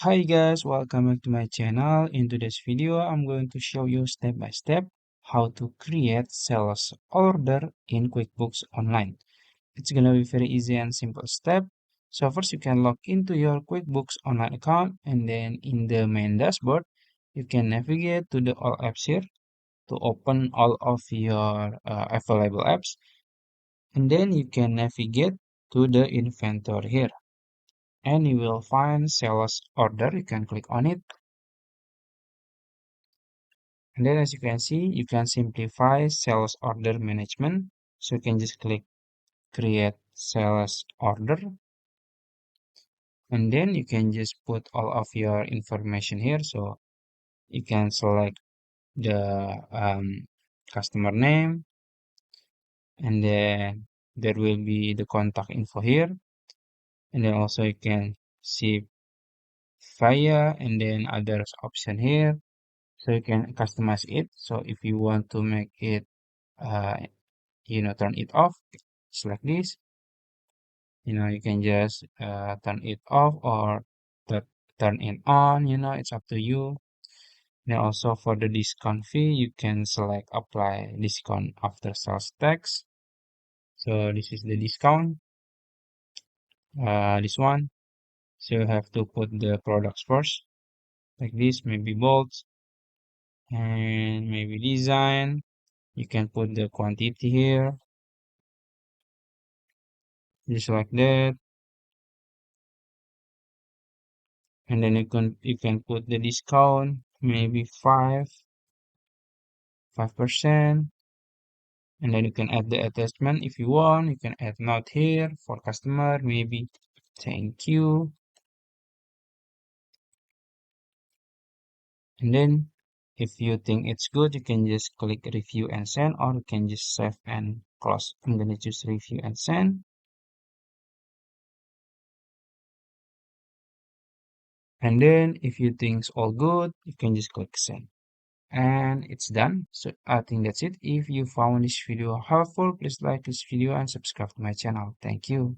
Hi guys, welcome back to my channel. In today's video, I'm going to show you step by step how to create sales order in QuickBooks Online. It's gonna be very easy and simple step. So first you can log into your QuickBooks Online account and then in the main dashboard, you can navigate to the all apps here to open all of your available apps. And then you can navigate to the inventory here and you will find sales order. You can click on it. And then as you can see, you can simplify sales order management. So you can just click create sales order. And then you can just put all of your information here. So you can select the customer name. And then there will be the contact info here. And then also you can see via and then others option here. So you can customize it. So if you want to make it, uh, turn it off, just like this. You can just turn it off or tu- turn it on, it's up to you. Then also for the discount fee, you can select apply discount after sales tax. So this is the discount, this one. So you have to put the products first, like this, maybe bolts and maybe design. You can put the quantity here, just like that. And then you can put the discount, maybe 5%. And then you can add the attachment if you want. You can add note here for customer, maybe thank you. And then if you think it's good, you can just click review and send, or you can just save and close. I'm gonna choose review and send. And then if you think it's all good, you can just click send. And it's done. So I think that's it. If you found this video helpful, please like this video and subscribe to my channel. Thank you.